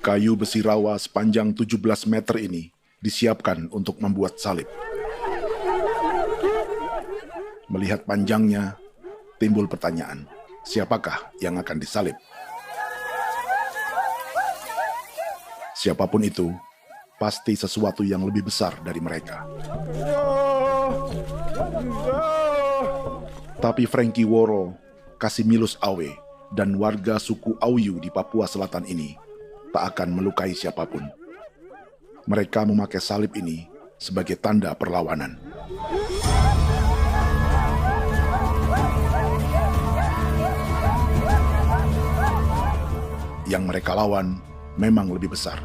Kayu besi rawa sepanjang 17 meter ini disiapkan untuk membuat salib. Melihat panjangnya, timbul pertanyaan, siapakah yang akan disalib? Siapapun itu, pasti sesuatu yang lebih besar dari mereka. Tapi Frankie Woro, Casimilus Awe, dan warga suku Auyu di Papua Selatan ini tak akan melukai siapapun. Mereka memakai salib ini sebagai tanda perlawanan. Yang mereka lawan memang lebih besar,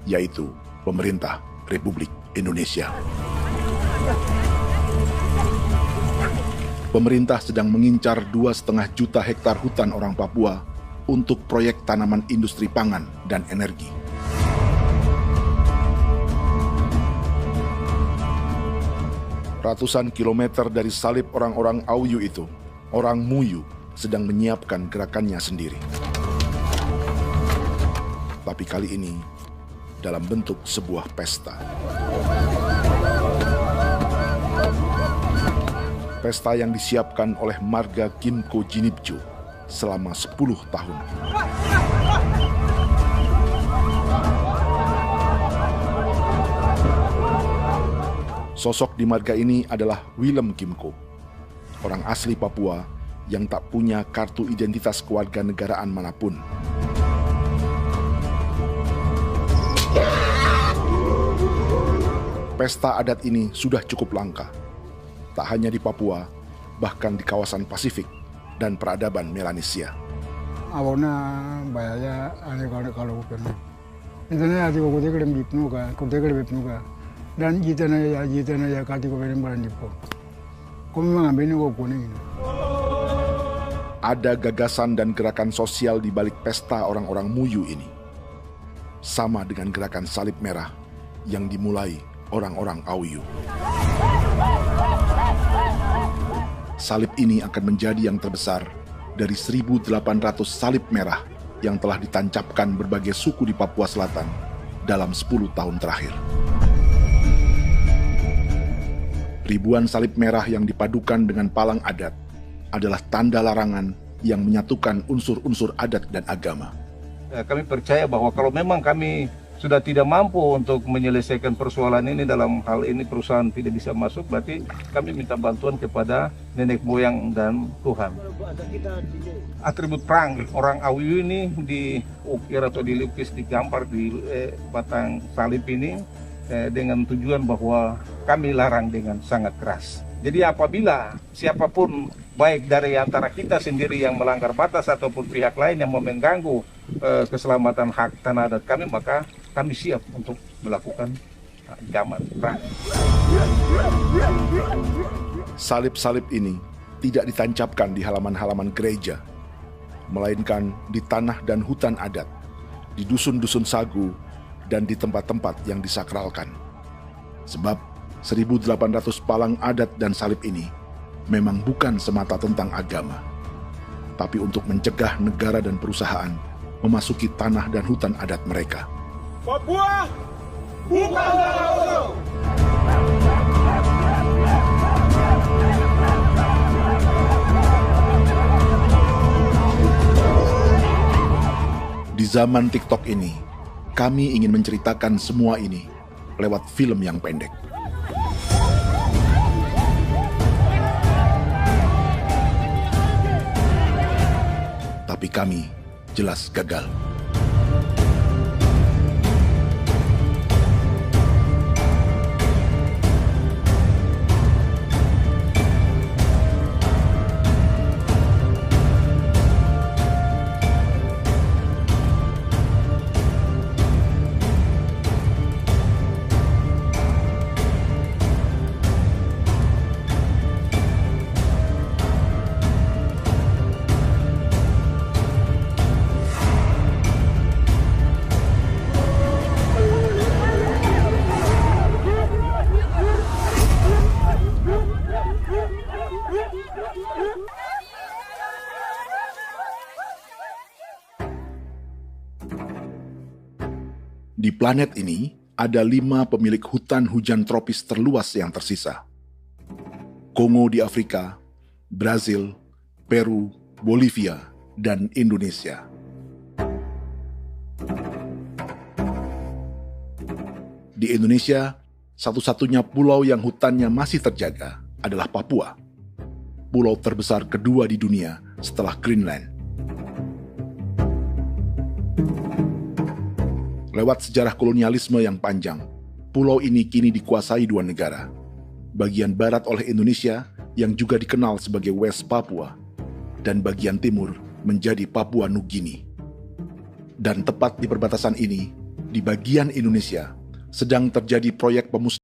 yaitu pemerintah Republik Indonesia. Pemerintah sedang mengincar 2,5 juta hektar hutan orang Papua untuk proyek tanaman industri pangan dan energi. Ratusan kilometer dari salib orang-orang Auyu itu, orang Muyu sedang menyiapkan gerakannya sendiri. Tapi kali ini dalam bentuk sebuah pesta. Pesta yang disiapkan oleh marga Kimco Jinibjo selama 10 tahun. Sosok di marga ini adalah Willem Kimco, orang asli Papua yang tak punya kartu identitas kewarganegaraan manapun. Pesta adat ini sudah cukup langka, tak hanya di Papua, bahkan di kawasan Pasifik dan peradaban Melanesia. Awalnya bayarnya aneh kalau bukan. Itu nih hati kau teker bipnuka, kau teker bipnuka, dan jitana ya kati kau beri barang dipo. Kau memang ambil kau kuning. Ada gagasan dan gerakan sosial di balik pesta orang-orang Muyu ini, sama dengan gerakan salib merah yang dimulai orang-orang Auyu. Salib ini akan menjadi yang terbesar dari 1.800 salib merah yang telah ditancapkan berbagai suku di Papua Selatan dalam 10 tahun terakhir. Ribuan salib merah yang dipadukan dengan palang adat adalah tanda larangan yang menyatukan unsur-unsur adat dan agama. Kami percaya bahwa kalau memang kami sudah tidak mampu untuk menyelesaikan persoalan ini, dalam hal ini perusahaan tidak bisa masuk, berarti kami minta bantuan kepada nenek moyang dan Tuhan. Atribut perang orang Auyu ini diukir atau dilukis, digambar di batang salib ini dengan tujuan bahwa kami larang dengan sangat keras. Jadi apabila siapapun, baik dari antara kita sendiri yang melanggar batas ataupun pihak lain yang mau mengganggu keselamatan hak tanah adat kami, maka kami siap untuk melakukan ancaman perang. Salib-salib ini tidak ditancapkan di halaman-halaman gereja, melainkan di tanah dan hutan adat, di dusun-dusun sagu, dan di tempat-tempat yang disakralkan. Sebab 1.800 palang adat dan salib ini memang bukan semata tentang agama, tapi untuk mencegah negara dan perusahaan memasuki tanah dan hutan adat mereka. Papua bukan Auyu. Di zaman TikTok ini, kami ingin menceritakan semua ini lewat film yang pendek. Tapi kami jelas gagal. Di planet ini, ada 5 pemilik hutan hujan tropis terluas yang tersisa. Kongo di Afrika, Brazil, Peru, Bolivia, dan Indonesia. Di Indonesia, satu-satunya pulau yang hutannya masih terjaga adalah Papua, pulau terbesar kedua di dunia setelah Greenland. Lewat sejarah kolonialisme yang panjang, pulau ini kini dikuasai 2 negara. Bagian barat oleh Indonesia yang juga dikenal sebagai West Papua, dan bagian timur menjadi Papua Nugini. Dan tepat di perbatasan ini, di bagian Indonesia, sedang terjadi proyek pemusnahan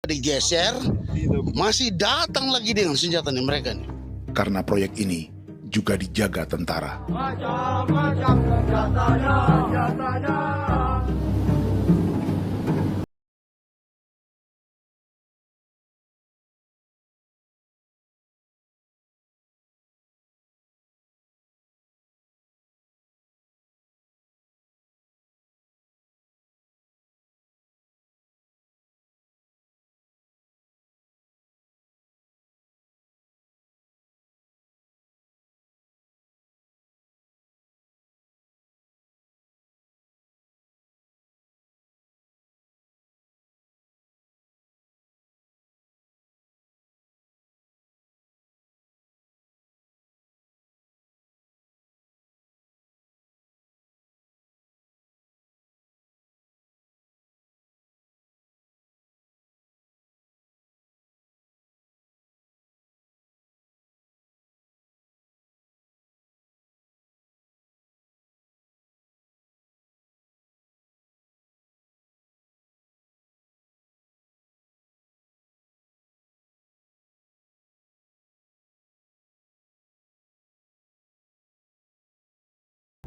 digeser, masih datang lagi dengan senjata nih mereka nih. karena proyek ini juga dijaga tentara. Macam-macam senjatanya.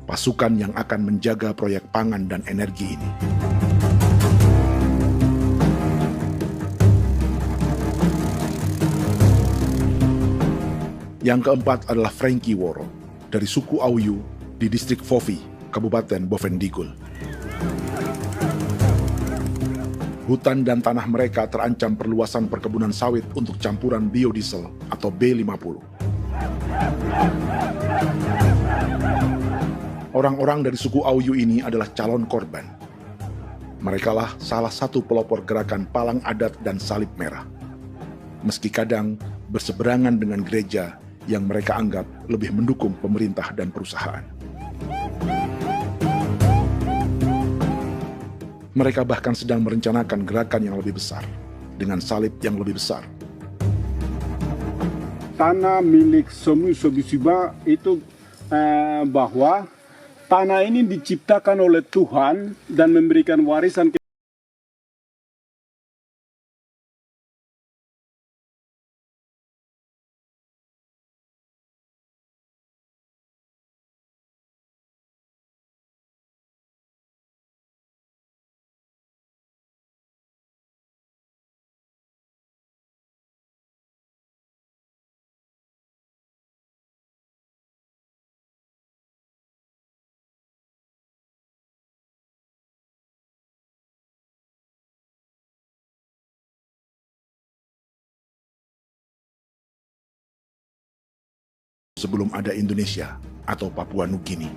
Pasukan yang akan menjaga proyek pangan dan energi ini. Yang keempat adalah Frankie Woro dari suku Auyu di distrik Fofi, Kabupaten Bovendigul. Hutan dan tanah mereka terancam perluasan perkebunan sawit untuk campuran biodiesel atau B50. Orang-orang dari suku Auyu ini adalah calon korban. Merekalah salah satu pelopor gerakan Palang Adat dan Salib Merah. Meski kadang berseberangan dengan gereja yang mereka anggap lebih mendukung pemerintah dan perusahaan. Mereka bahkan sedang merencanakan gerakan yang lebih besar, dengan salib yang lebih besar. Tanah milik Somu Sobisiba itu bahwa tanah ini diciptakan oleh Tuhan dan memberikan warisan ke sebelum ada Indonesia atau Papua Nugini.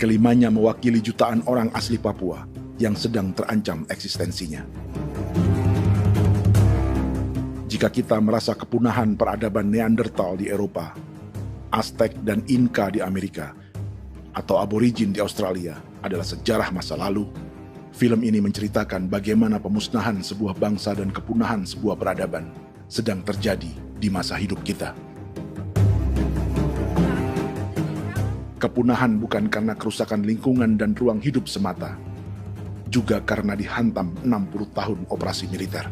Kelimanya mewakili jutaan orang asli Papua yang sedang terancam eksistensinya. Jika kita merasa kepunahan peradaban Neanderthal di Eropa, Aztec dan Inca di Amerika, atau aborigin di Australia adalah sejarah masa lalu, film ini menceritakan bagaimana pemusnahan sebuah bangsa dan kepunahan sebuah peradaban sedang terjadi di masa hidup kita. Kepunahan bukan karena kerusakan lingkungan dan ruang hidup semata, juga karena dihantam 60 tahun operasi militer.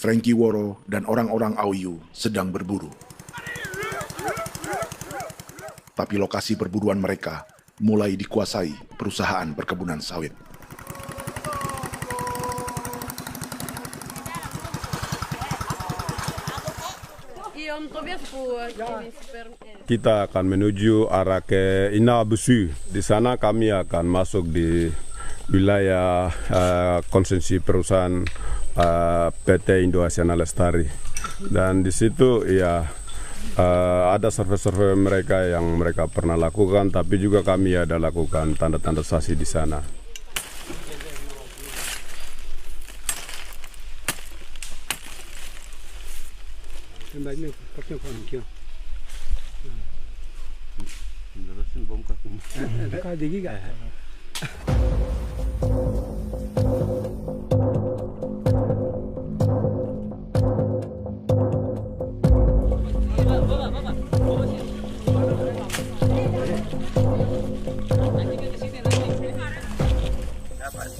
Frankie Woro dan orang-orang Auyu sedang berburu. Tapi lokasi perburuan mereka mulai dikuasai perusahaan perkebunan sawit. Kita akan menuju arah ke Inabusu. Di sana kami akan masuk di wilayah konsesi perusahaan PT Indo Asiana Lestari, dan di situ ya ada survei-survei mereka yang mereka pernah lakukan, tapi juga kami ada lakukan tanda-tanda saksi di sana.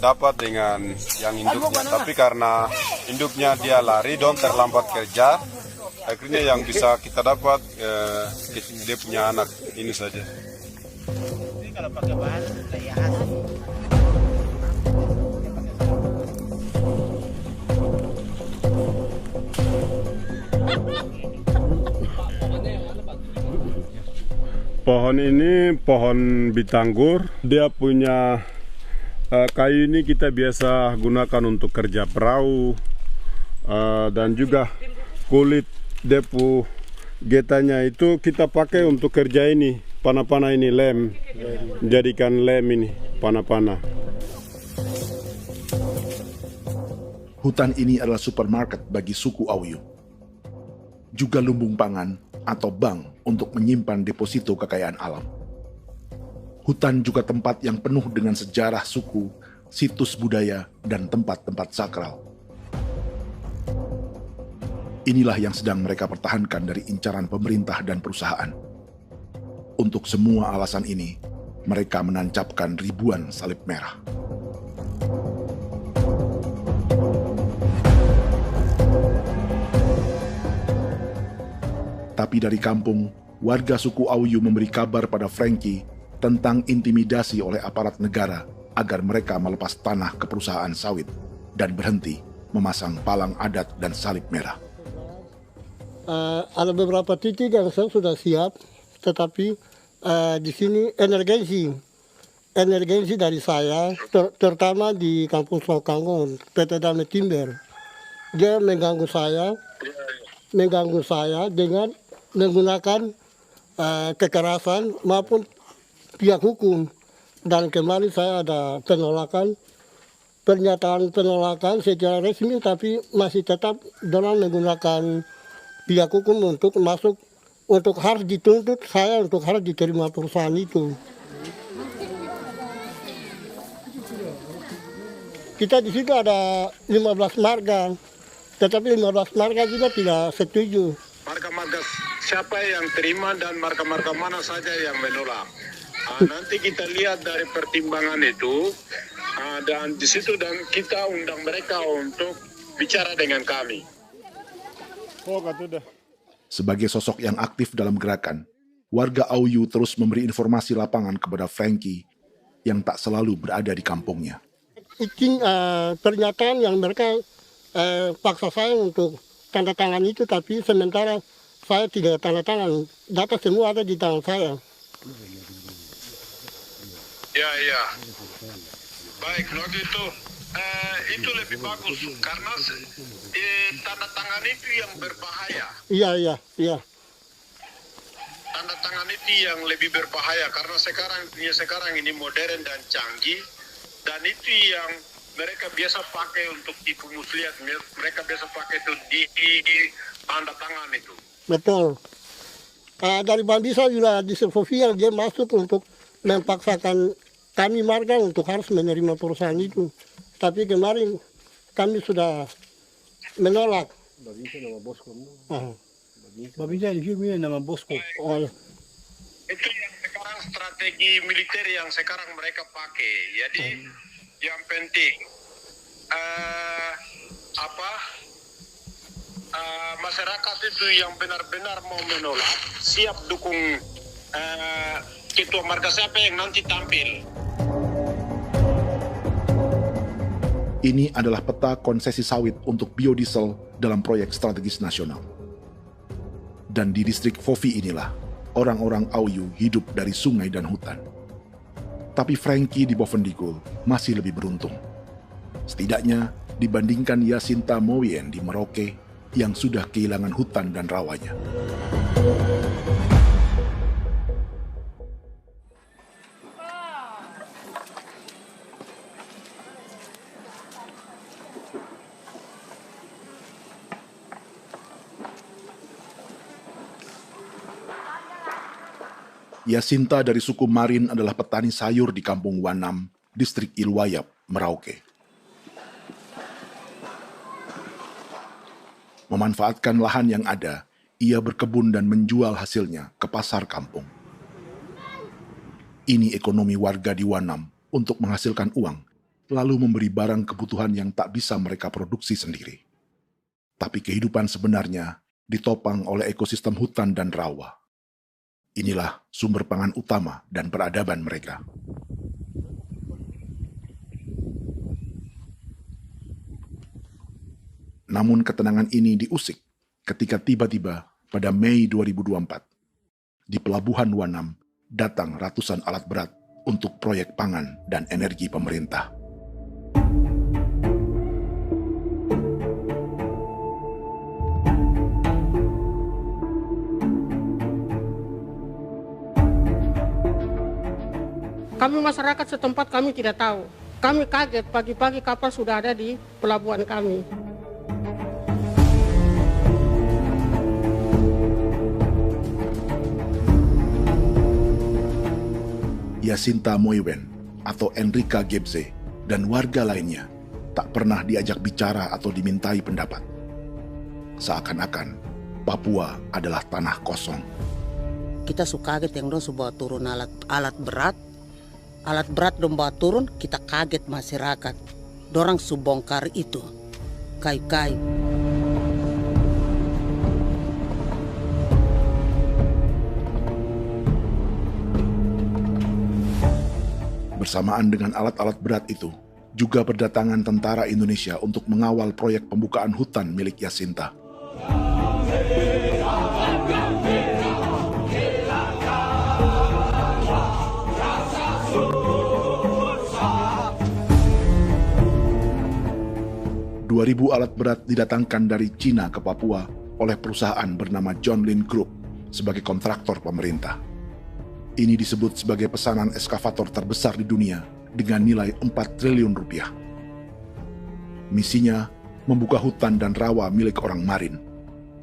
Dapat dengan yang induknya, tapi karena induknya dia lari dan terlambat kerja, akhirnya yang bisa kita dapat dia punya anak ini saja. Kalau pakai bahan kayak pohon ini pohon bitanggur, dia punya kayu ini kita biasa gunakan untuk kerja perahu, dan juga kulit depu getanya itu kita pakai untuk kerja ini, panah-panah ini lem, jadikan lem ini, panah-panah. Hutan ini adalah supermarket bagi suku Auyu. Juga lumbung pangan atau bank untuk menyimpan deposito kekayaan alam. Hutan juga tempat yang penuh dengan sejarah suku, situs budaya, dan tempat-tempat sakral. Inilah yang sedang mereka pertahankan dari incaran pemerintah dan perusahaan. Untuk semua alasan ini, mereka menancapkan ribuan salib merah. Tapi dari kampung, warga suku Auyu memberi kabar pada Frankie tentang intimidasi oleh aparat negara agar mereka melepas tanah ke perusahaan sawit dan berhenti memasang palang adat dan salib merah. Ada beberapa titik yang saya sudah siap, tetapi di sini emergensi dari saya, terutama di Kampung Sokangon, PT Damai Timber. Dia mengganggu saya dengan menggunakan kekerasan maupun pihak hukum. Dan kemarin saya ada pernyataan penolakan secara resmi, tapi masih tetap dengan menggunakan pihak hukum untuk masuk, untuk harus dituntut saya untuk harus diterima perusahaan itu. Kita di situ ada 15 marga, tetapi 15 marga juga tidak setuju. Marga-marga siapa yang terima dan marga-marga mana saja yang menolak. Nanti kita lihat dari pertimbangan itu, dan di situ dan kita undang mereka untuk bicara dengan kami. Sebagai sosok yang aktif dalam gerakan, warga Auyu terus memberi informasi lapangan kepada Frankie yang tak selalu berada di kampungnya. Izin pernyataan yang mereka paksa saya untuk tanda tangan itu, tapi sementara saya tidak tanda tangan. Data semua ada di tangan saya. Ya. Baik, kalau gitu itu lebih bagus karena tanda tangan itu yang berbahaya. Iya. Tanda tangan itu yang lebih berbahaya karena sekarang ini modern dan canggih, dan itu yang mereka biasa pakai untuk tipu muslihat. Mereka biasa pakai itu di tanda tangan itu. Betul. Dari Bambisa juga di Sofia dia masuk untuk memaksakan kami marga untuk harus menerima perusahaan itu. Tapi kemarin kami sudah menolak. Babinsa nama bosku. Babinsa ini nama bosku. Oh, ya. Itu yang sekarang strategi militer yang sekarang mereka pakai. Jadi yang penting masyarakat itu yang benar-benar mau menolak siap dukung ketua marga siapa yang nanti tampil. Ini adalah peta konsesi sawit untuk biodiesel dalam proyek strategis nasional. Dan di distrik Fofi inilah, orang-orang Auyu hidup dari sungai dan hutan. Tapi Frankie di Bovendigul masih lebih beruntung. Setidaknya dibandingkan Yasinta Mowien di Merauke yang sudah kehilangan hutan dan rawanya. Yasinta dari suku Marin adalah petani sayur di Kampung Wanam, distrik Ilwayap, Merauke. Memanfaatkan lahan yang ada, ia berkebun dan menjual hasilnya ke pasar kampung. Ini ekonomi warga di Wanam untuk menghasilkan uang, lalu memberi barang kebutuhan yang tak bisa mereka produksi sendiri. Tapi kehidupan sebenarnya ditopang oleh ekosistem hutan dan rawa. Inilah sumber pangan utama dan peradaban mereka. Namun ketenangan ini diusik ketika tiba-tiba pada Mei 2024, di Pelabuhan Wanam datang ratusan alat berat untuk proyek pangan dan energi pemerintah. Kami masyarakat setempat kami tidak tahu. Kami kaget pagi-pagi kapal sudah ada di pelabuhan kami. Yasinta Mowien atau Enrika Gebze dan warga lainnya tak pernah diajak bicara atau dimintai pendapat. Seakan-akan Papua adalah tanah kosong. Kita suka kaget yang dong bawa turun alat berat dong bawa turun, kita kaget masyarakat. Dorang subongkar itu kayu-kayu. Bersamaan dengan alat-alat berat itu, juga berdatangan tentara Indonesia untuk mengawal proyek pembukaan hutan milik Jacinta. Ribu alat berat didatangkan dari Cina ke Papua oleh perusahaan bernama John Lin Group sebagai kontraktor pemerintah. Ini disebut sebagai pesanan eskavator terbesar di dunia dengan nilai 4 triliun rupiah. Misinya membuka hutan dan rawa milik orang Marin,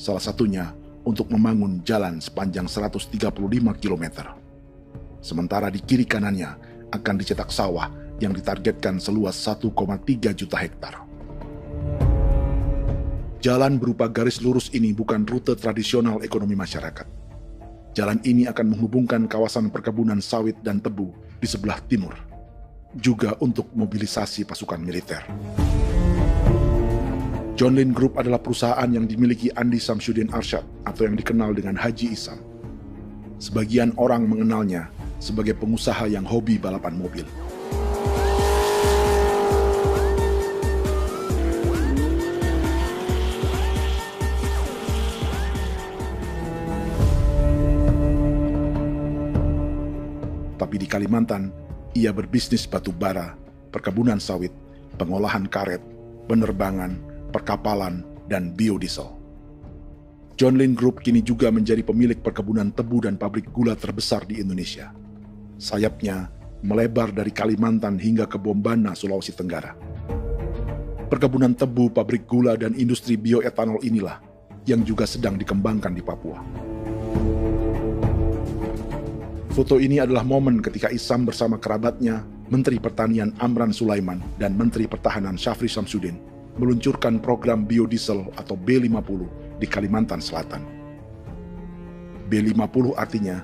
salah satunya untuk membangun jalan sepanjang 135 km. Sementara di kiri kanannya akan dicetak sawah yang ditargetkan seluas 1,3 juta hektar. Jalan berupa garis lurus ini bukan rute tradisional ekonomi masyarakat. Jalan ini akan menghubungkan kawasan perkebunan sawit dan tebu di sebelah timur, juga untuk mobilisasi pasukan militer. John Lin Group adalah perusahaan yang dimiliki Andi Samsudin Arsyad atau yang dikenal dengan Haji Isam. Sebagian orang mengenalnya sebagai pengusaha yang hobi balapan mobil. Tapi di Kalimantan, ia berbisnis batu bara, perkebunan sawit, pengolahan karet, penerbangan, perkapalan, dan biodiesel. John Lin Group kini juga menjadi pemilik perkebunan tebu dan pabrik gula terbesar di Indonesia. Sayapnya melebar dari Kalimantan hingga ke Bombana, Sulawesi Tenggara. Perkebunan tebu, pabrik gula, dan industri bioetanol inilah yang juga sedang dikembangkan di Papua. Foto ini adalah momen ketika Isam bersama kerabatnya, Menteri Pertanian Amran Sulaiman dan Menteri Pertahanan Syafri Samsudin, meluncurkan program biodiesel atau B50 di Kalimantan Selatan. B50 artinya,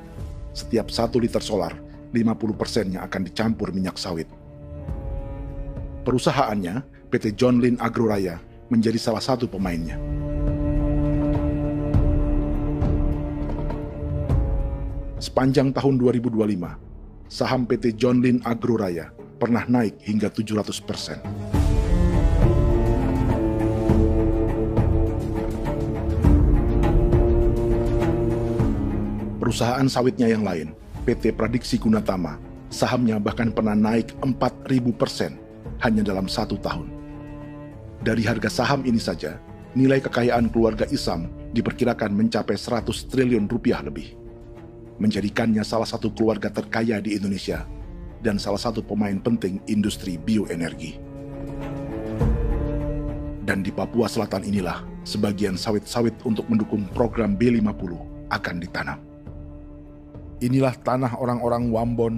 setiap 1 liter solar, 50%-nya akan dicampur minyak sawit. Perusahaannya, PT John Lin Agroraya, menjadi salah satu pemainnya. Sepanjang tahun 2025, saham PT John Lin Agroraya pernah naik hingga 700%. Perusahaan sawitnya yang lain, PT Pradiksi Gunatama, sahamnya bahkan pernah naik 4.000% hanya dalam 1 tahun. Dari harga saham ini saja, nilai kekayaan keluarga Isam diperkirakan mencapai 100 triliun rupiah lebih, menjadikannya salah satu keluarga terkaya di Indonesia dan salah satu pemain penting industri bioenergi. Dan di Papua Selatan inilah sebagian sawit-sawit untuk mendukung program B50 akan ditanam. Inilah tanah orang-orang Wambon,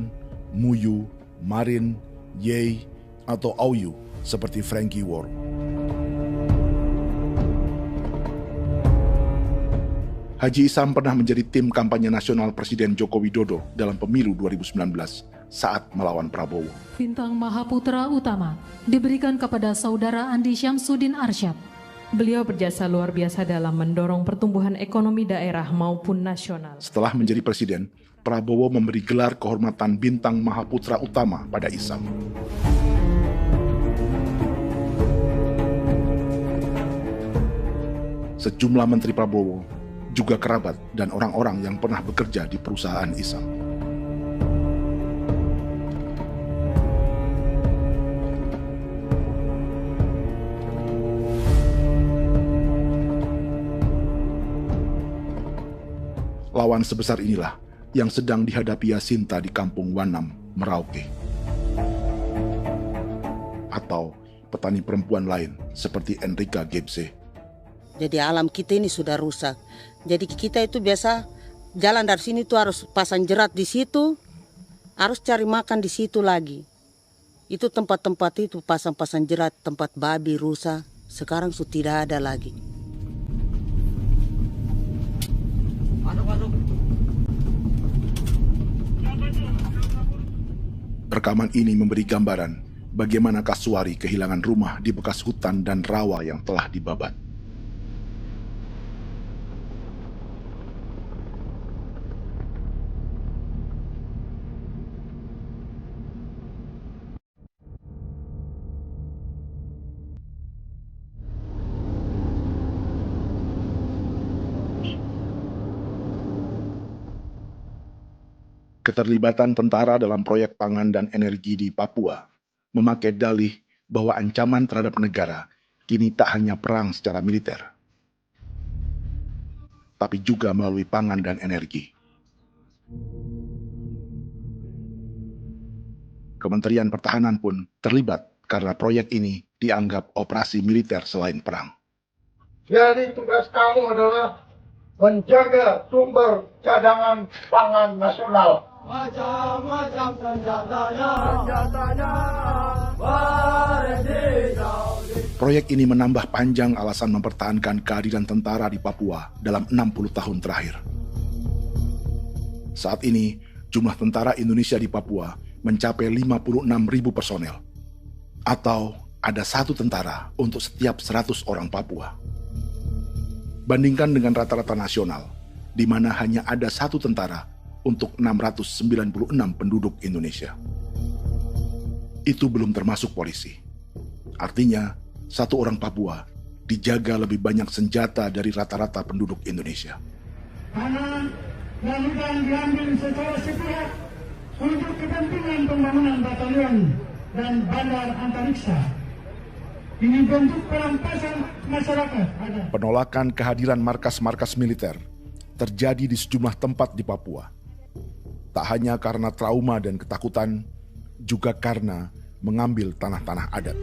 Muyu, Marin, Yei, atau Auyu seperti Frankie Ward. Haji Isam pernah menjadi tim kampanye nasional Presiden Joko Widodo dalam pemilu 2019 saat melawan Prabowo. Bintang Mahaputra Utama diberikan kepada Saudara Andi Syamsuddin Arsyad. Beliau berjasa luar biasa dalam mendorong pertumbuhan ekonomi daerah maupun nasional. Setelah menjadi presiden, Prabowo memberi gelar kehormatan Bintang Mahaputra Utama pada Isam. Sejumlah menteri Prabowo, juga kerabat dan orang-orang yang pernah bekerja di perusahaan Isam. Lawan sebesar inilah yang sedang dihadapi Jacinta di kampung Wanam, Merauke. Atau petani perempuan lain seperti Enrika Gebse. Jadi alam kita ini sudah rusak. Jadi kita itu biasa jalan dari sini tuh harus pasang jerat di situ, harus cari makan di situ lagi. Itu tempat-tempat itu pasang-pasang jerat, tempat babi, rusa, sekarang sudah tidak ada lagi. Rekaman ini memberi gambaran bagaimana Kasuari kehilangan rumah di bekas hutan dan rawa yang telah dibabat. Keterlibatan tentara dalam proyek pangan dan energi di Papua memakai dalih bahwa ancaman terhadap negara kini tak hanya perang secara militer, tapi juga melalui pangan dan energi. Kementerian Pertahanan pun terlibat karena proyek ini dianggap operasi militer selain perang. Jadi tugas kamu adalah menjaga sumber cadangan pangan nasional. Macam-macam senjatanya berdikau. Proyek ini menambah panjang alasan mempertahankan kehadiran tentara di Papua dalam 60 tahun terakhir. Saat ini, jumlah tentara Indonesia di Papua mencapai 56.000 personel, atau ada 1 tentara untuk setiap 100 orang Papua. Bandingkan dengan rata-rata nasional, di mana hanya ada 1 tentara untuk 696 penduduk Indonesia. Itu belum termasuk polisi. Artinya, 1 orang Papua dijaga lebih banyak senjata dari rata-rata penduduk Indonesia. Tanah dan hutan diambil secara sepihak untuk kepentingan pembangunan batalion dan bandar antariksa. Ini bentuk perampasan masyarakat. Penolakan kehadiran markas-markas militer terjadi di sejumlah tempat di Papua. Tak hanya karena trauma dan ketakutan, juga karena mengambil tanah-tanah adat.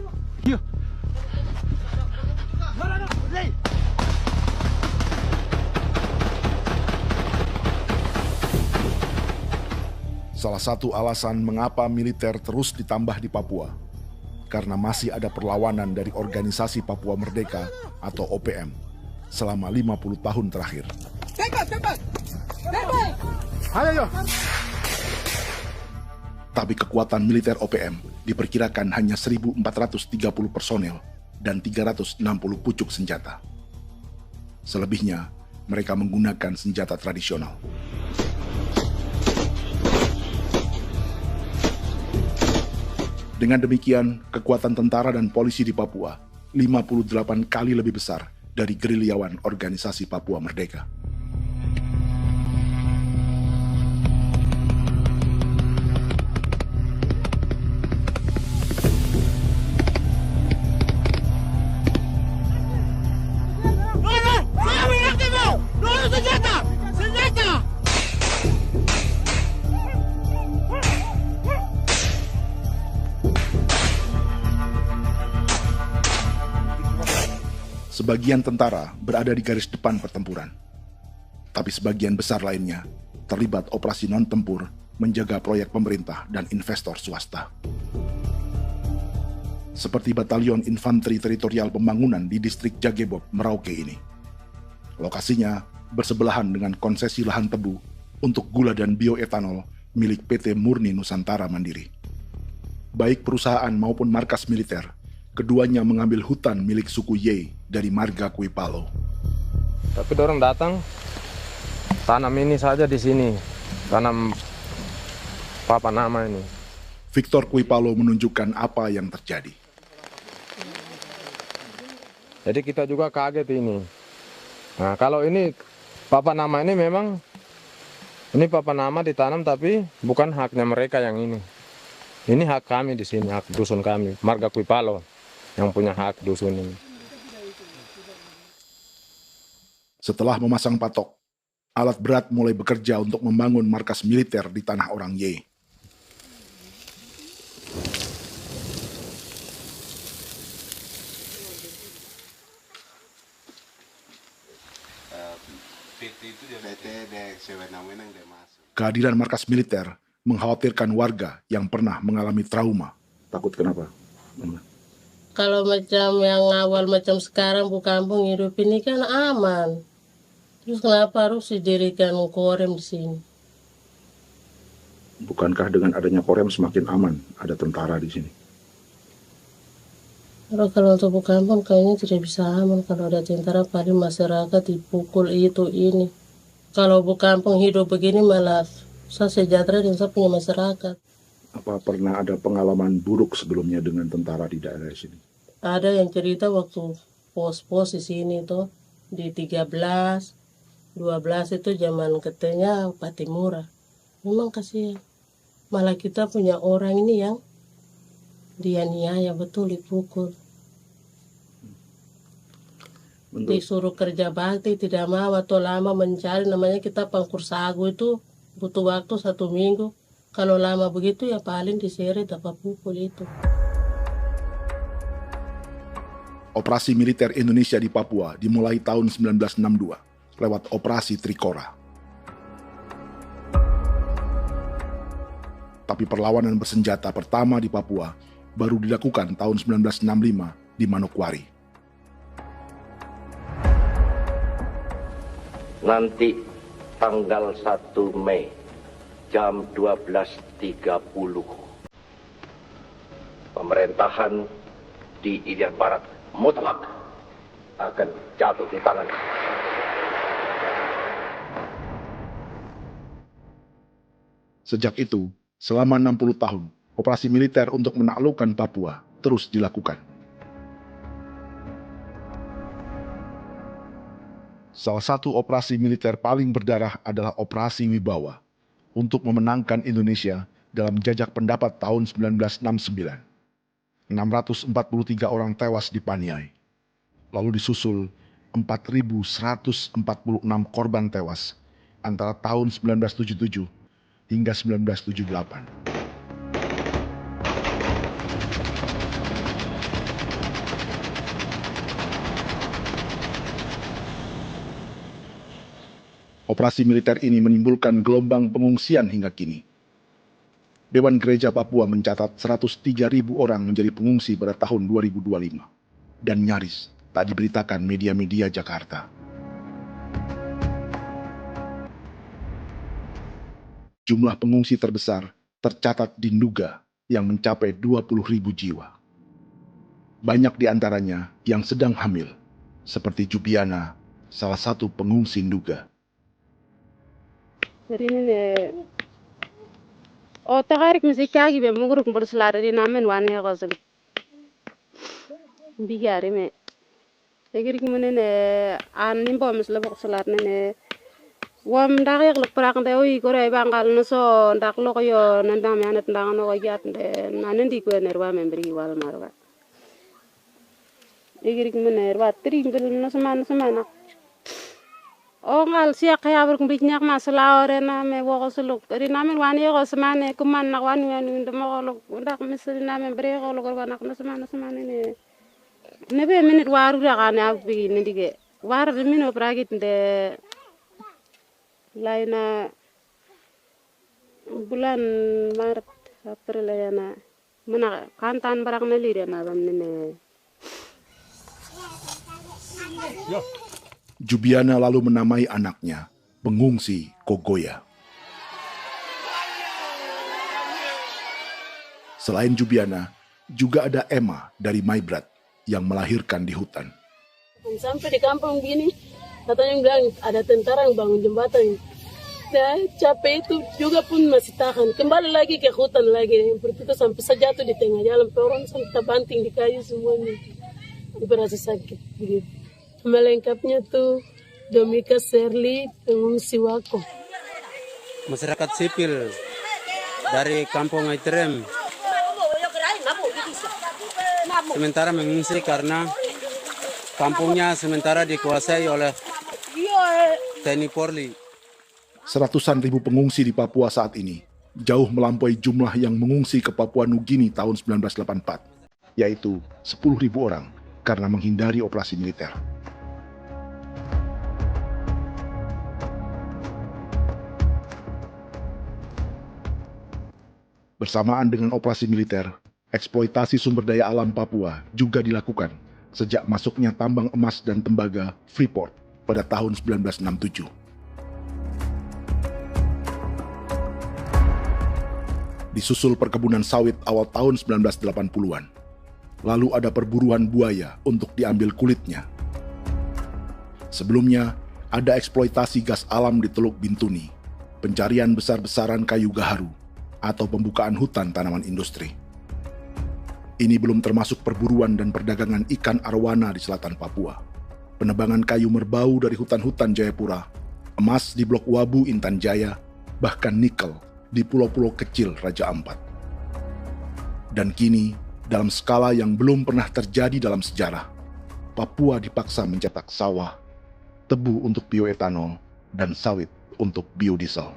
Salah satu alasan mengapa militer terus ditambah di Papua, karena masih ada perlawanan dari Organisasi Papua Merdeka atau OPM selama 50 tahun terakhir. Ayo. Tapi kekuatan militer OPM diperkirakan hanya 1.430 personel dan 360 pucuk senjata. Selebihnya, mereka menggunakan senjata tradisional. Dengan demikian, kekuatan tentara dan polisi di Papua 58 kali lebih besar dari gerilyawan Organisasi Papua Merdeka. Sebagian tentara berada di garis depan pertempuran, tapi sebagian besar lainnya terlibat operasi non-tempur menjaga proyek pemerintah dan investor swasta. Seperti Batalion Infanteri Teritorial Pembangunan di distrik Jagebob, Merauke ini. Lokasinya bersebelahan dengan konsesi lahan tebu untuk gula dan bioetanol milik PT Murni Nusantara Mandiri. Baik perusahaan maupun markas militer, keduanya mengambil hutan milik suku Ye dari marga Kuipalo. Tapi dorong datang, tanam ini saja di sini, tanam papa nama ini. Victor Kuipalo menunjukkan apa yang terjadi. Jadi kita juga kaget ini. Nah, kalau ini papa nama ini memang, ini papa nama ditanam tapi bukan haknya mereka yang ini. Ini hak kami di sini, hak dusun kami, marga Kuipalo yang punya hak dusun ini. Setelah memasang patok, alat berat mulai bekerja untuk membangun markas militer di tanah orang Ye. Kehadiran markas militer mengkhawatirkan warga yang pernah mengalami trauma. Takut kenapa? Kalau macam yang awal macam sekarang bu kampung hidup ini kan aman. Terus kenapa harus didirikan korem di sini? Bukankah dengan adanya Korem semakin aman ada tentara di sini? Kalau untuk kampung kayaknya tidak bisa aman kalau ada tentara, paling masyarakat dipukul itu ini. Kalau kampung hidup begini malah saya sejahtera dan saya punya masyarakat. Apa pernah ada pengalaman buruk sebelumnya dengan tentara di daerah sini? Ada yang cerita waktu pos-pos di sini tuh di 13, 12 itu zaman katanya Patimura. Memang kasihan. Malah kita punya orang ini yang dianiaya betul, dipukul. Disuruh kerja bakti tidak mau atau lama mencari, namanya kita pangkur sagu itu butuh waktu 1 minggu. Kalau lama begitu ya paling diseret apa pukul itu. Operasi militer Indonesia di Papua dimulai tahun 1962 lewat Operasi Trikora. Tapi perlawanan bersenjata pertama di Papua baru dilakukan tahun 1965 di Manokwari. Nanti tanggal 1 Mei jam 12.30 pemerintahan di Irian Barat mutlak akan jatuh di tangan. Sejak itu, selama 60 tahun, operasi militer untuk menaklukkan Papua terus dilakukan. Salah satu operasi militer paling berdarah adalah Operasi Wibawa untuk memenangkan Indonesia dalam jajak pendapat tahun 1969. 643 orang tewas di Paniai. Lalu disusul 4.146 korban tewas antara tahun 1977 hingga 1978. Operasi militer ini menimbulkan gelombang pengungsian hingga kini. Dewan Gereja Papua mencatat 103.000 orang menjadi pengungsi pada tahun 2025 dan nyaris tak diberitakan media-media Jakarta. Jumlah pengungsi terbesar tercatat di Nduga yang mencapai 20.000 jiwa. Banyak di antaranya yang sedang hamil, seperti Jubiana, salah satu pengungsi Nduga. Jadi ini tagarik mesti kaki be muguruk berselari di namen wane gosel. Bigari me. Tegirik munene an nimbo misle berselari ne. Wam dagyak lek prak de oi gore bangal no so ndak lo yo nanda me anet ndang no yat de nanen di ko nerwa membri wal marwa. Tegirik munene wa tringel no semana. Oh ngal siak kaya berkumpulnya masalah orang me wakosuluk. Dari namen wani ko semane kuman nak wani ndemo kolok ndak misal namen beri kolok anak semana ne. Nebe menit waru dah kan abi ni dige. Waru minit peragit de laina bulan Maret April ya na. Mana kantan barang neli dia na bamne. Jubiana lalu menamai anaknya pengungsi Kogoya. Selain Jubiana, juga ada Emma dari Maibrat yang melahirkan di hutan. Sampai di kampung gini, katanya bilang ada tentara yang bangun jembatan. Saya capek itu juga pun masih tahan. Kembali lagi ke hutan lagi. Seperti itu sampai saya jatuh di tengah jalan. Orang sampai terbanting di kayu semuanya. Berasa sakit begitu. Melengkapnya tuh Domika Serli, pengungsi Wako. Masyarakat sipil dari Kampung Aitrem sementara mengungsi karena kampungnya sementara dikuasai oleh TNI Polri. Seratusan ribu pengungsi di Papua saat ini jauh melampaui jumlah yang mengungsi ke Papua Nugini tahun 1984, yaitu 10.000 orang karena menghindari operasi militer. Bersamaan dengan operasi militer, eksploitasi sumber daya alam Papua juga dilakukan sejak masuknya tambang emas dan tembaga Freeport pada tahun 1967. Disusul perkebunan sawit awal tahun 1980-an. Lalu ada perburuan buaya untuk diambil kulitnya. Sebelumnya, ada eksploitasi gas alam di Teluk Bintuni, pencarian besar-besaran kayu gaharu, atau pembukaan hutan tanaman industri. Ini belum termasuk perburuan dan perdagangan ikan arwana di selatan Papua, penebangan kayu merbau dari hutan-hutan Jayapura, emas di Blok Wabu Intan Jaya, bahkan nikel di pulau-pulau kecil Raja Ampat. Dan kini, dalam skala yang belum pernah terjadi dalam sejarah, Papua dipaksa mencetak sawah, tebu untuk bioetanol, dan sawit untuk biodiesel.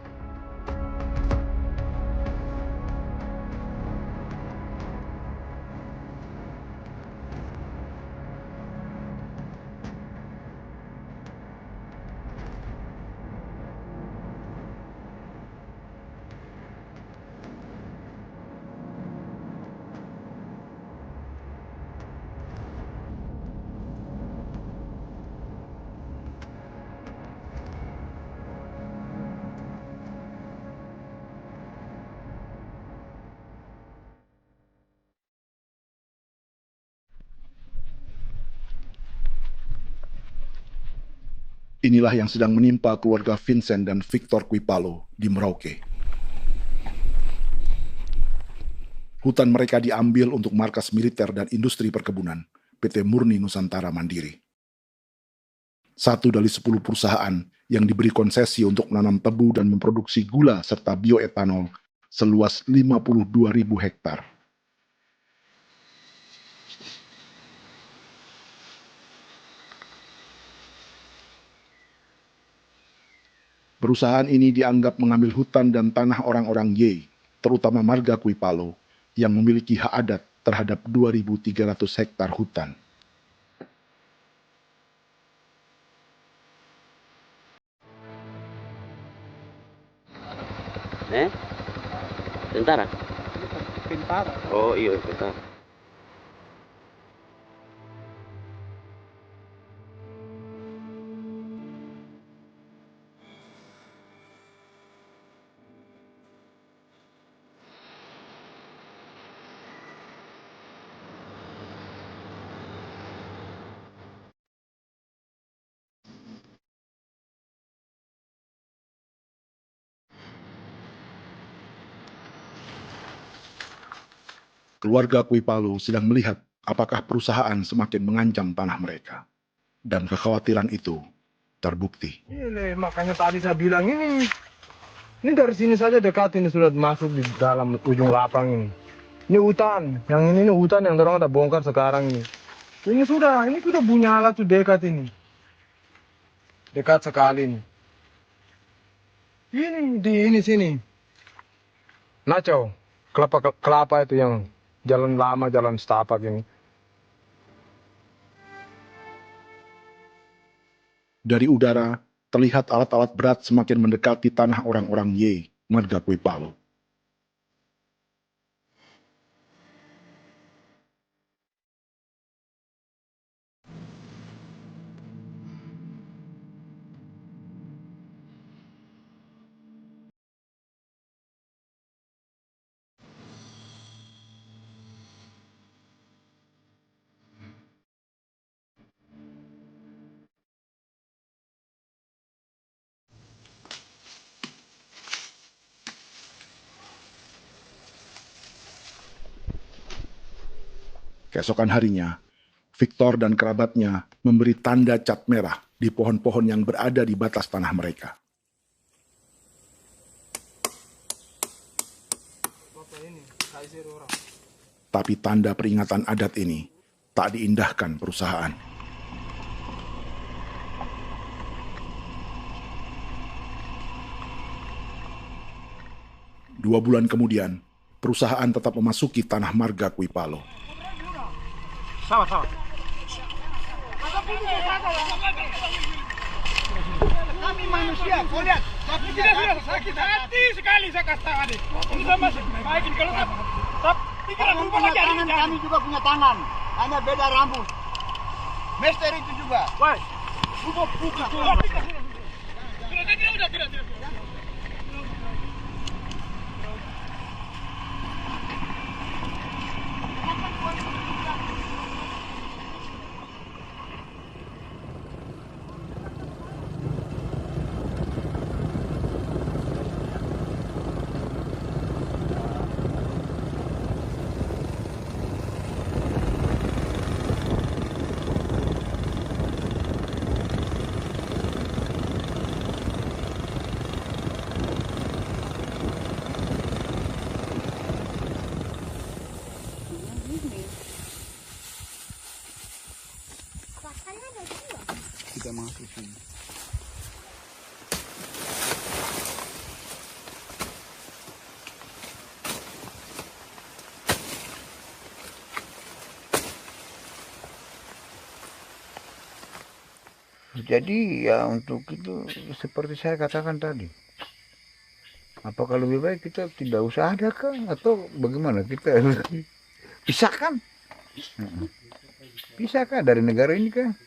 Inilah yang sedang menimpa keluarga Vincent dan Victor Kuipalo di Merauke. Hutan mereka diambil untuk markas militer dan industri perkebunan, PT Murni Nusantara Mandiri. 1 dari 10 perusahaan yang diberi konsesi untuk menanam tebu dan memproduksi gula serta bioetanol seluas 52.000 hektar. Perusahaan ini dianggap mengambil hutan dan tanah orang-orang Ye, terutama marga Kuipalo, yang memiliki hak adat terhadap 2.300 hektar hutan. Tentara? Tentara. Oh iya, tentara. Keluarga Kuipalo sedang melihat apakah perusahaan semakin mengancam tanah mereka. Dan kekhawatiran itu terbukti. Ini makanya tadi saya bilang ini dari sini saja dekat ini sudah masuk di dalam ujung lapang ini. Ini hutan, yang ini hutan yang dorong ada bongkar sekarang ini. Ini sudah punya alat tuh dekat ini. Dekat sekali ini. Ini di sini. Nacau, kelapa itu yang jalan lama, jalan setapak ini. Dari udara, terlihat alat-alat berat semakin mendekati tanah orang-orang Ye, marga Kuipalo. Keesokan harinya, Victor dan kerabatnya memberi tanda cat merah di pohon-pohon yang berada di batas tanah mereka. Tapi tanda peringatan adat ini tak diindahkan perusahaan. Dua bulan kemudian, perusahaan tetap memasuki tanah marga Kuipalo. Sama. Kami manusia, kau lihat. Tapi tidak sudah sakit hati sekali saya katakan. Ini sama baikin kalau pikiran berubah lagi. Kami juga punya tangan, hanya beda rambut. Mister itu juga. Woi, buka. Tidak. Jadi ya untuk itu seperti saya katakan tadi, apakah lebih baik kita tidak usah ada kah atau bagaimana, kita pisahkan, pisahkan dari negara ini kan?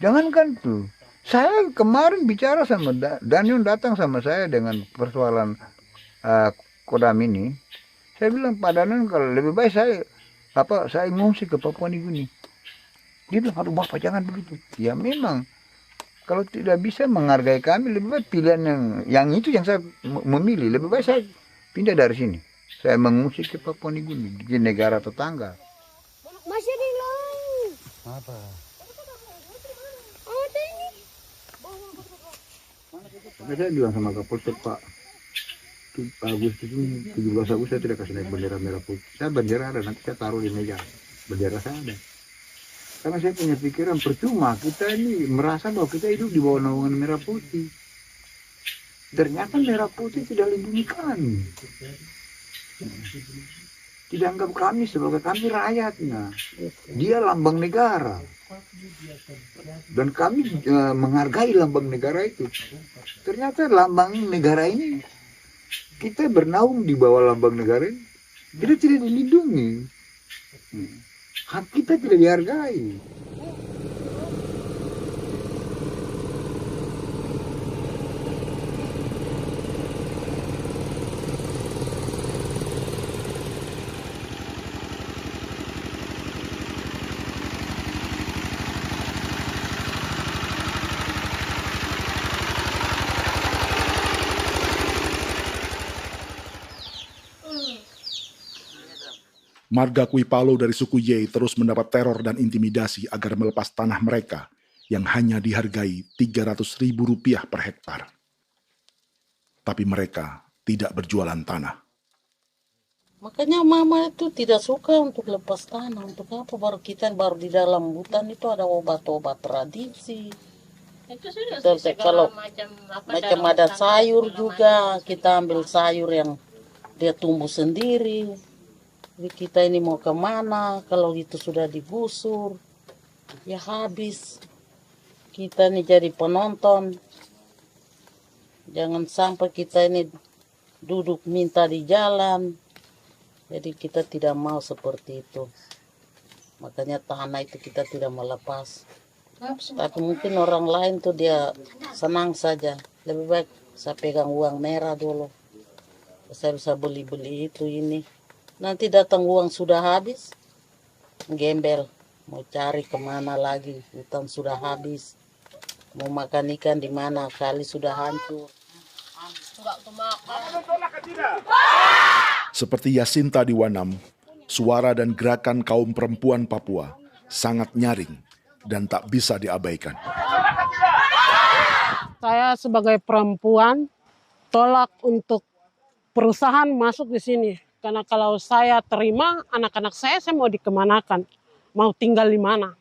Jangankan tuh, saya kemarin bicara sama Daniel, datang sama saya dengan persoalan Kodam ini. Saya bilang, Pak Danan, kalau lebih baik saya ngungsi ke Papua Nugini. Dia bilang, aduh Bapak jangan begitu. Ya memang, kalau tidak bisa menghargai kami, lebih baik pilihan yang itu yang saya memilih. Lebih baik saya pindah dari sini. Saya mengungsi ke Papua Nugini, di negara tetangga. Masih di laut. Apa? Ada ini. Saya bilang sama Kapolsek, Pak, Agustus ini 17 Agustus saya tidak kasih naik bendera merah putih. Saya bendera ada, nanti saya taruh di meja. Bendera saya ada. Karena saya punya pikiran percuma kita ini merasa bahwa kita hidup di bawah naungan merah putih. Ternyata merah putih tidak lindungi kami. Tidak anggap kami sebagai kami rakyatnya. Dia lambang negara. Dan kami menghargai lambang negara itu. Ternyata lambang negara ini, kita bernaung di bawah lambang negara ini, kita tidak dilindungi. Hak kita tidak dihargai. Marga Kuipalo dari suku Ye terus mendapat teror dan intimidasi agar melepas tanah mereka yang hanya dihargai Rp300.000 per hektar. Tapi mereka tidak berjualan tanah. Makanya mama itu tidak suka untuk lepas tanah. Untuk apa? Baru di dalam hutan itu ada obat-obat tradisi. Itu sudah Kalau macam ada sayur juga, kita ambil sayur yang dia tumbuh sendiri. Jadi kita ini mau kemana, kalau itu sudah digusur, ya habis. Kita ini jadi penonton. Jangan sampai kita ini duduk minta di jalan. Jadi kita tidak mau seperti itu. Makanya tanah itu kita tidak melepas. Tapi mungkin orang lain tuh dia senang saja. Lebih baik saya pegang uang merah dulu. Saya bisa beli-beli itu ini. Nanti datang uang sudah habis, gembel. Mau cari kemana lagi, hutan sudah habis. Mau makan ikan di mana, kali sudah hancur. Seperti Yasinta di Wanam, suara dan gerakan kaum perempuan Papua sangat nyaring dan tak bisa diabaikan. Saya sebagai perempuan tolak untuk perusahaan masuk di sini. Karena kalau saya terima anak-anak saya mau dikemanakan, mau tinggal di mana.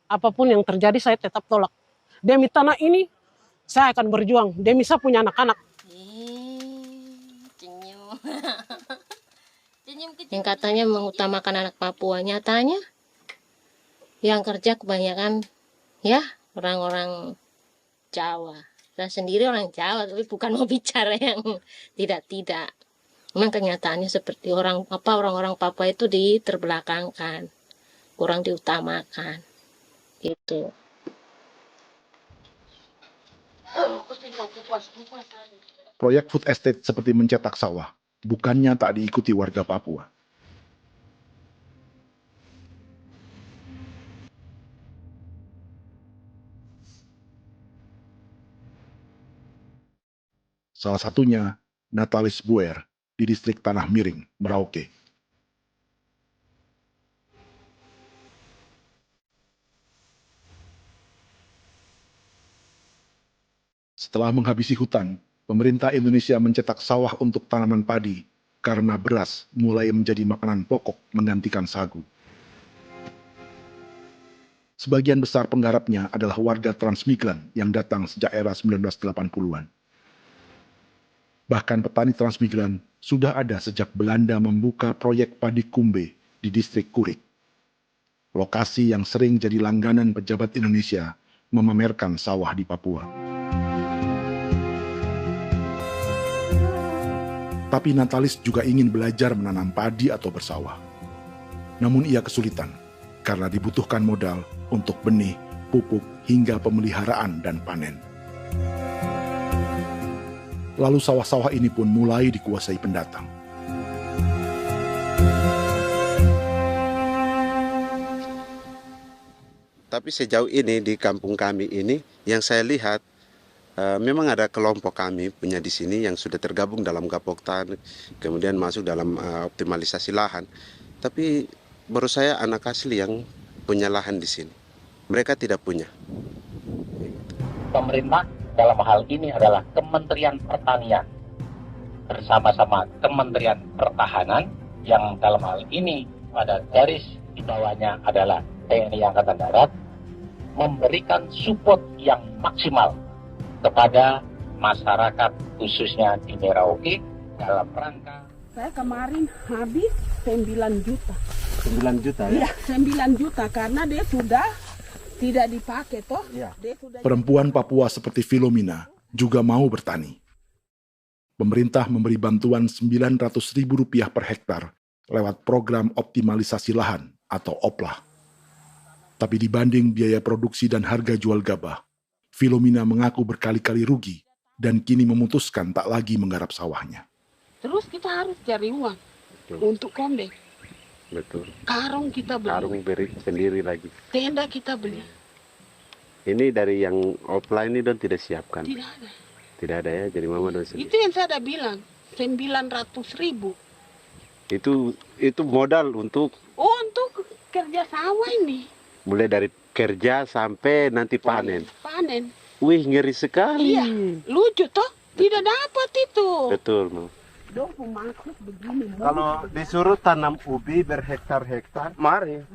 Apapun yang terjadi saya tetap tolak. Demi tanah ini saya akan berjuang, demi saya punya anak-anak. Yang katanya mengutamakan anak Papua, nyatanya yang kerja kebanyakan ya orang-orang Jawa. Saya sendiri orang Jawa, tapi bukan mau bicara yang tidak-tidak. Memang kenyataannya seperti orang-orang Papua itu diterbelakangkan, kurang diutamakan, gitu. Proyek food estate seperti mencetak sawah, bukannya tak diikuti warga Papua. Salah satunya Natalis Buer di distrik Tanah Miring, Merauke. Setelah menghabisi hutan, pemerintah Indonesia mencetak sawah untuk tanaman padi karena beras mulai menjadi makanan pokok menggantikan sagu. Sebagian besar penggarapnya adalah warga transmigran yang datang sejak era 1980-an. Bahkan petani transmigran sudah ada sejak Belanda membuka proyek padi kumbe di distrik Kurik. Lokasi yang sering jadi langganan pejabat Indonesia memamerkan sawah di Papua. Tapi Natalis juga ingin belajar menanam padi atau bersawah. Namun ia kesulitan karena dibutuhkan modal untuk benih, pupuk, hingga pemeliharaan dan panen. Lalu sawah-sawah ini pun mulai dikuasai pendatang. Tapi sejauh ini di kampung kami ini yang saya lihat memang ada kelompok kami punya di sini yang sudah tergabung dalam Gapoktan, kemudian masuk dalam optimalisasi lahan. Tapi baru saya anak asli yang punya lahan di sini. Mereka tidak punya. Pemerintah dalam hal ini adalah Kementerian Pertanian bersama-sama Kementerian Pertahanan yang dalam hal ini pada garis di bawahnya adalah TNI Angkatan Darat memberikan support yang maksimal kepada masyarakat khususnya di Merauke dalam rangka. Saya kemarin habis 9 juta. 9 juta ya? Iya, 9 juta karena dia sudah tidak dipakai toh. Ya. Perempuan Papua seperti Filomina juga mau bertani. Pemerintah memberi bantuan Rp900.000 per hektar lewat program optimalisasi lahan atau OPLAH. Tapi dibanding biaya produksi dan harga jual gabah, Filomina mengaku berkali-kali rugi dan kini memutuskan tak lagi menggarap sawahnya. Terus kita harus cari uang untuk kondek. Betul. Karung kita beli. Karung beri sendiri lagi. Tenda kita beli. Ini dari yang offline ini don tidak siapkan. Tidak ada. Tidak ada ya, jadi mama don sendiri. Itu yang saya ada bilang, 900.000. Itu modal untuk kerja sawah ini. Mulai dari kerja sampai nanti panen. Panen. Wih, ngeri sekali. Iya, lucu toh? Tidak dapat itu. Betul, Mam. Dong maksud begini. Kalau disuruh tanam ubi berhektar-hektar, mari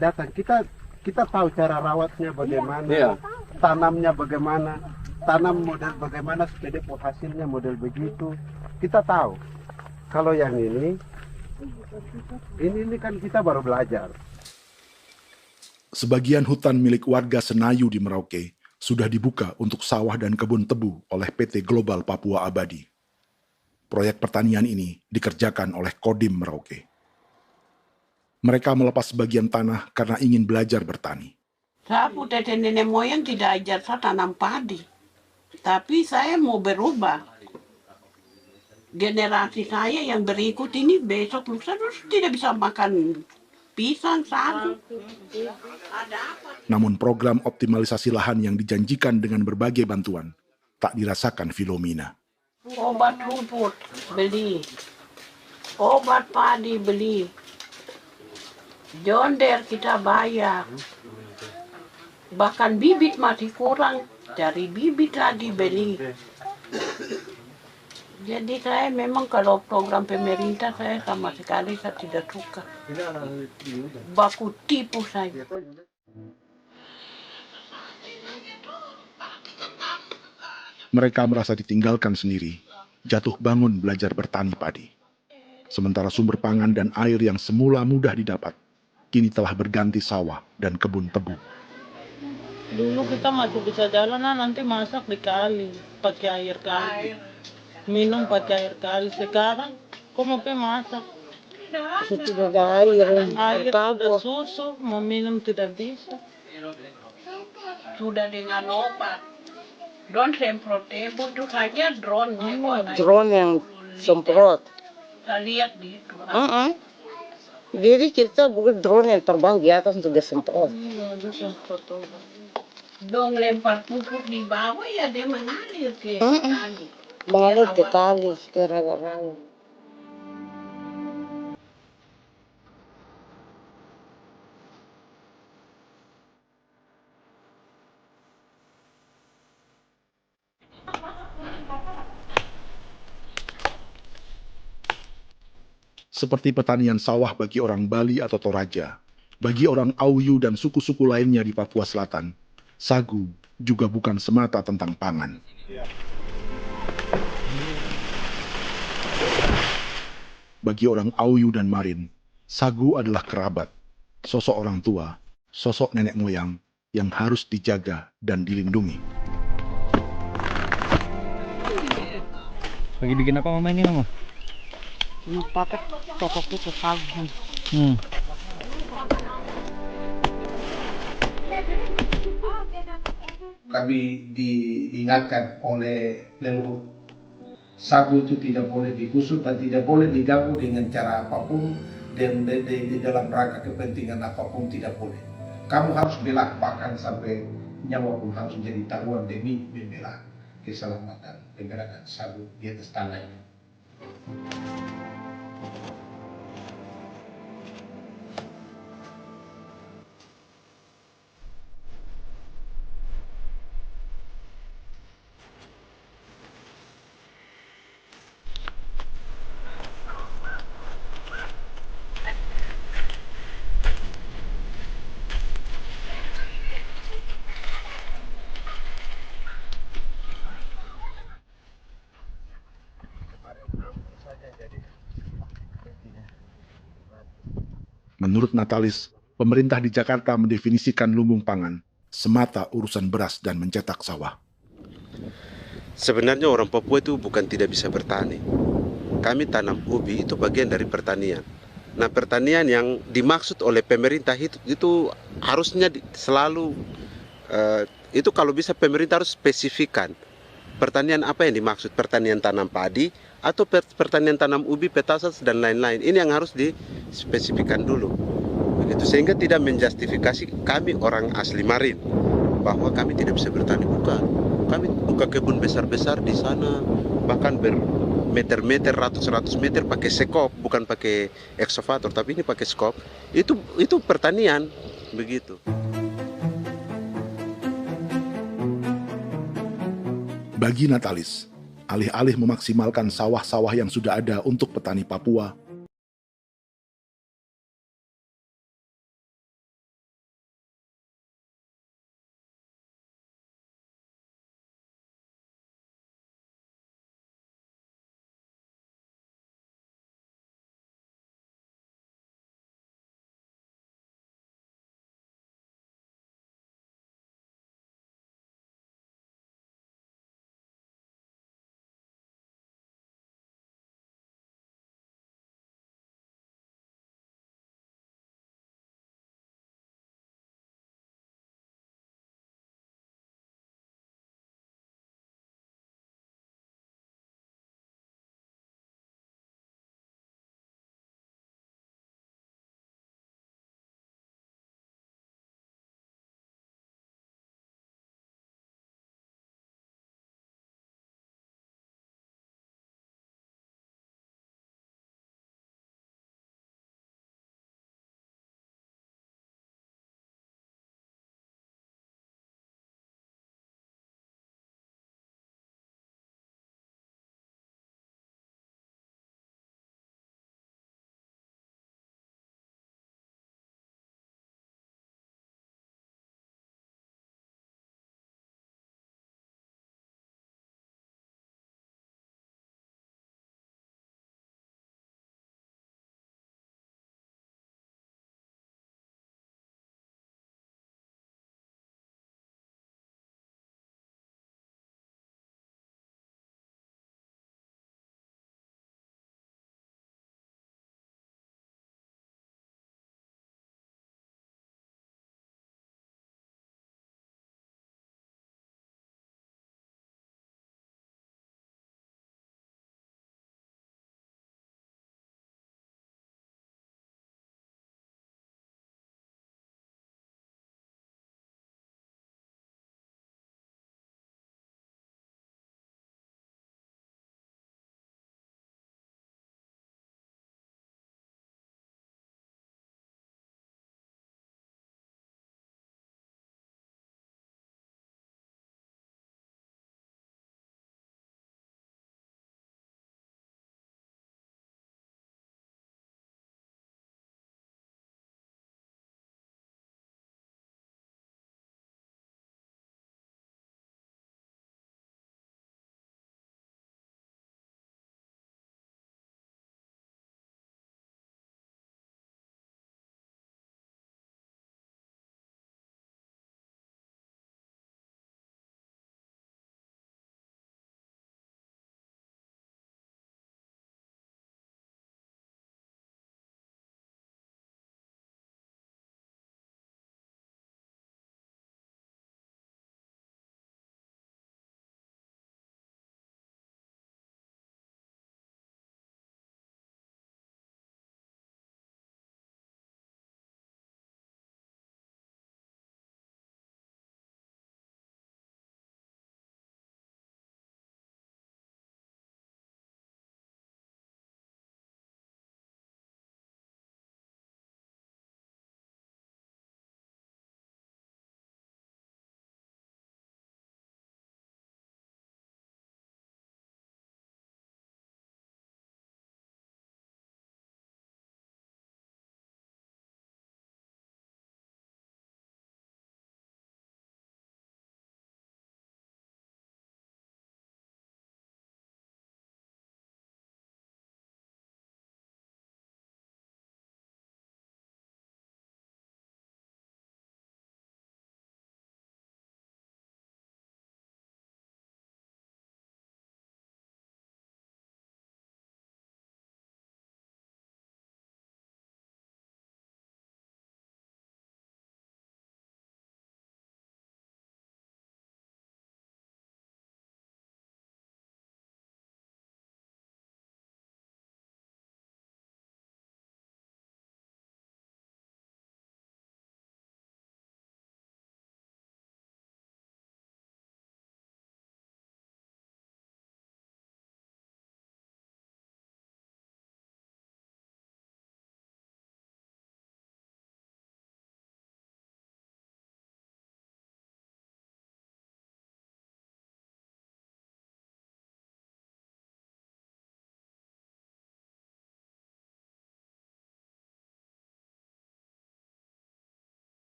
datang. Kita tahu cara rawatnya bagaimana, iya. Tanamnya bagaimana, tanam model bagaimana supaya hasilnya model begitu. Kita tahu. Kalau yang ini kan kita baru belajar. Sebagian hutan milik warga Senayu di Merauke sudah dibuka untuk sawah dan kebun tebu oleh PT Global Papua Abadi. Proyek pertanian ini dikerjakan oleh Kodim Merauke. Mereka melepas sebagian tanah karena ingin belajar bertani. Saya punya nenek moyang tidak ajar saya tanam padi. Tapi saya mau berubah. Generasi saya yang berikut ini besok lusa tidak bisa makan pisang, sagu. Namun program optimalisasi lahan yang dijanjikan dengan berbagai bantuan tak dirasakan Filomina. Obat rumput beli, obat padi beli, jonder kita bayar, bahkan bibit masih kurang, cari bibit lagi beli. Jadi saya memang kalau program pemerintah saya sama sekali saya tidak suka. Baku tipu saya. Mereka merasa ditinggalkan sendiri, jatuh bangun belajar bertani padi. Sementara sumber pangan dan air yang semula mudah didapat, kini telah berganti sawah dan kebun tebu. Dulu kita masih bisa jalan, nanti masak di kali, pakai air kali. Minum pakai air kali. Sekarang kok mau masak? Sudah ada air ada susu, mau minum tidak bisa. Sudah dengan obat. Drone semprot tebu itu hanya drone. Drone yang semprot. Saya lihat di itu. Jadi kita bukan drone yang terbang di atas untuk disemprot. Dong lempar pupuk di bawah ya dia mengalir ke kali. Mengalir ke kali, ke raga-raga. Seperti pertanian sawah bagi orang Bali atau Toraja, bagi orang Auyu dan suku-suku lainnya di Papua Selatan, sagu juga bukan semata tentang pangan. Bagi orang Auyu dan Marin, sagu adalah kerabat, sosok orang tua, sosok nenek moyang, yang harus dijaga dan dilindungi. Lagi bikin apa mama ini mama? Ini pakai tokok itu sagu. Kami diingatkan oleh leluhur, sagu itu tidak boleh digusur dan tidak boleh diganggu dengan cara apapun, dan di dalam rangka kepentingan apapun tidak boleh. Kamu harus bela, bahkan sampai nyawa pun harus menjadi taruhan demi membela keselamatan pergerakan sagu di atas tanah ini. Menurut Natalis, pemerintah di Jakarta mendefinisikan lumbung pangan semata urusan beras dan mencetak sawah. Sebenarnya orang Papua itu bukan tidak bisa bertani. Kami tanam ubi itu bagian dari pertanian. Nah, pertanian yang dimaksud oleh pemerintah itu harusnya selalu itu kalau bisa pemerintah harus spesifikkan pertanian apa yang dimaksud, pertanian tanam padi atau pertanian tanam ubi, petasan dan lain-lain. Ini yang harus dispesifikkan dulu. Begitu, sehingga tidak menjustifikasi kami orang asli Marin bahwa kami tidak bisa bertani. Bukan. Kami buka kebun besar-besar di sana, bahkan bermeter-meter, ratus-ratus meter pakai sekop, bukan pakai ekskavator, tapi ini pakai skop. Itu pertanian, begitu. Bagi Natalis, alih-alih memaksimalkan sawah-sawah yang sudah ada untuk petani Papua,